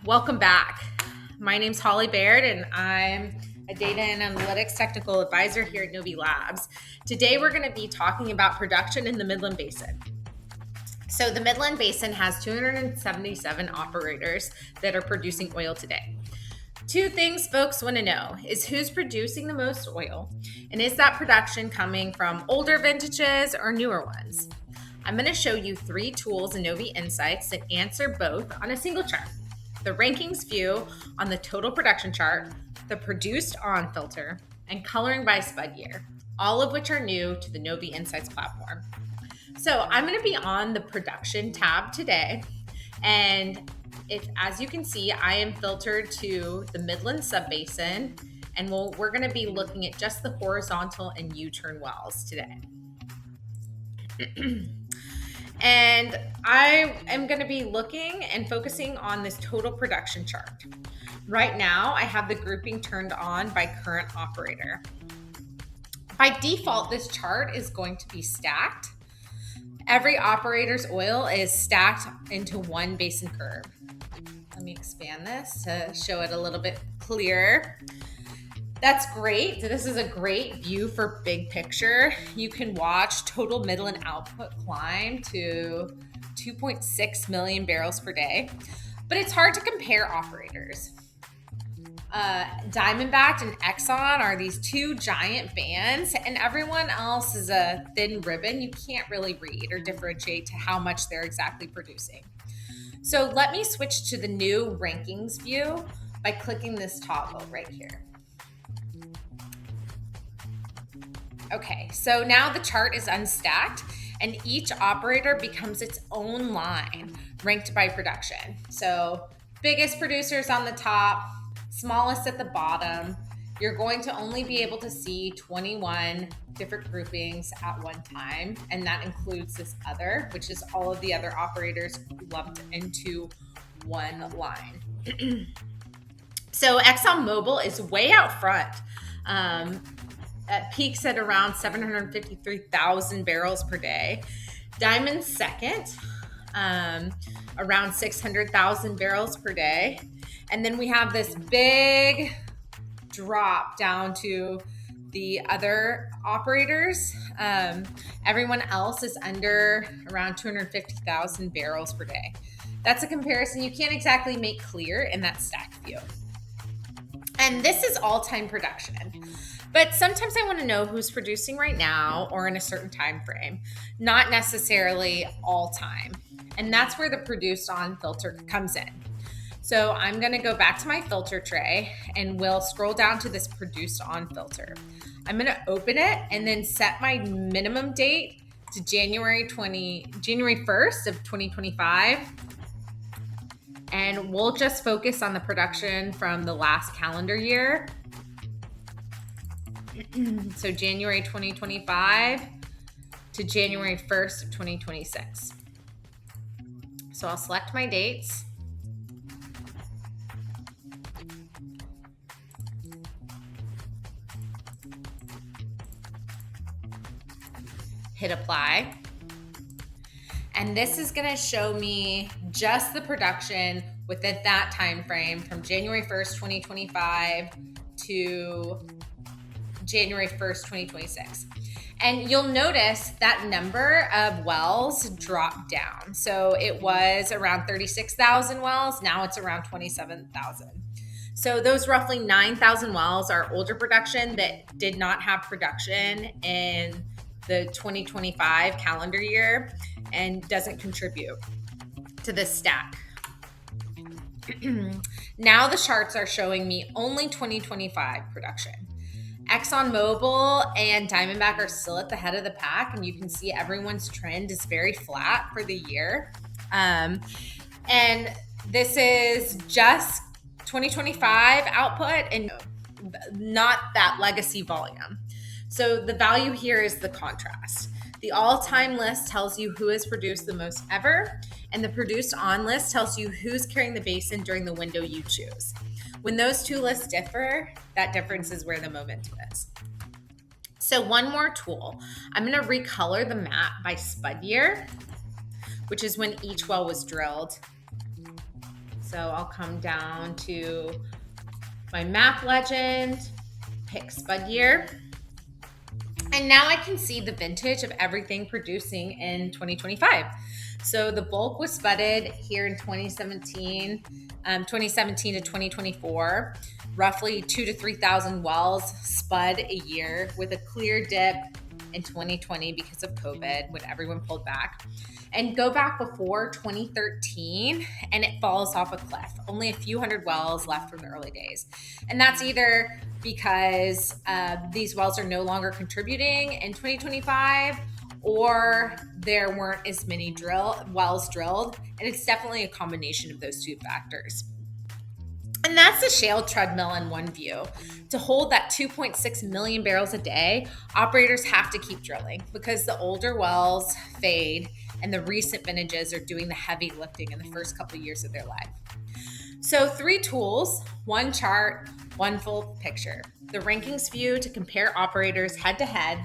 Welcome back. My name's Hollee Baird, and I'm a data and analytics technical advisor here at Novi Labs. Today, we're going to be talking about production in the Midland Basin. So the Midland Basin has 277 operators that are producing oil today. Two things folks want to know is who's producing the most oil, and is that production coming from older vintages or newer ones? I'm going to show you three tools in Novi Insights that answer both on a single chart. The rankings view on the total production chart, the produced on filter, and coloring by Spud Year, all of which are new to the Novi Insights platform. So I'm going to be on the production tab today, and as you can see, I am filtered to the Midland Subbasin, and we're going to be looking at just the horizontal and U-turn wells today. And I am going to be looking and focusing on this total production chart. Right now, I have the grouping turned on by current operator. By default, this chart is going to be stacked. Every operator's oil is stacked into one basin curve. Let me expand this to show it a little bit clearer. That's great. This is a great view for big picture. You can watch total Midland output climb to 2.6 million barrels per day, but it's hard to compare operators. Diamondback and Exxon are these two giant bands, and everyone else is a thin ribbon. You can't really read or differentiate to how much they're exactly producing. So let me switch to the new rankings view by clicking this toggle right here. Okay, so now the chart is unstacked and each operator becomes its own line ranked by production. So biggest producers on the top, smallest at the bottom. You're going to only be able to see 21 different groupings at one time, and that includes this other, which is all of the other operators lumped into one line. So ExxonMobil is way out front. Peaks at around 753,000 barrels per day. Diamond's second, around 600,000 barrels per day. And then we have this big drop down to the other operators. Everyone else is under around 250,000 barrels per day. That's a comparison you can't exactly make clear in that stacked view. And this is all-time production. But sometimes I want to know who's producing right now or in a certain time frame, not necessarily all time. And that's where the produced on filter comes in. So I'm going to go back to my filter tray and we'll scroll down to this produced on filter. I'm going to open it and then set my minimum date to January 1st of 2025. And we'll just focus on the production from the last calendar year. So January 2025 to January 1st of 2026. So I'll select my dates. Hit apply. And this is going to show me just the production within that time frame from January 1st, 2025 to January 1st, 2026. And you'll notice that number of wells dropped down. So it was around 36,000 wells. Now it's around 27,000. So those roughly 9,000 wells are older production that did not have production in the 2025 calendar year and doesn't contribute to this stack. Now the charts are showing me only 2025 production. ExxonMobil and Diamondback are still at the head of the pack, and you can see everyone's trend is very flat for the year. And this is just 2025 output and not that legacy volume. So the value here is the contrast. The all-time list tells you who has produced the most ever, and the produced on list tells you who's carrying the basin during the window you choose. When those two lists differ, that difference is where the momentum is. So one more tool. I'm going to recolor the map by Spud Year, which is when each well was drilled. So I'll come down to my map legend, pick Spud Year. And now I can see the vintage of everything producing in 2025. So the bulk was spudded here in 2017 to 2024, roughly 2,000 to 3,000 wells spud a year, with a clear dip in 2020 because of COVID when everyone pulled back. And go back before 2013 and it falls off a cliff. Only a few hundred wells left from the early days. And that's either because these wells are no longer contributing in 2025, or there weren't as many wells drilled. And it's definitely a combination of those two factors. And that's the shale treadmill in one view. To hold that 2.6 million barrels a day, operators have to keep drilling because the older wells fade and the recent vintages are doing the heavy lifting in the first couple of years of their life. So 3 tools, 1 chart, 1 full picture. The rankings view to compare operators head to head,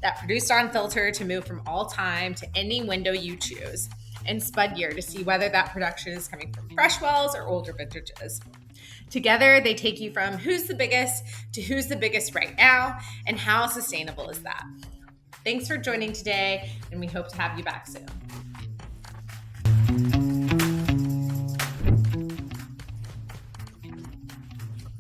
that produced on filter to move from all time to any window you choose, and Spud Year to see whether that production is coming from fresh wells or older vintages. Together, they take you from who's the biggest to who's the biggest right now, and how sustainable is that. Thanks for joining today, and we hope to have you back soon.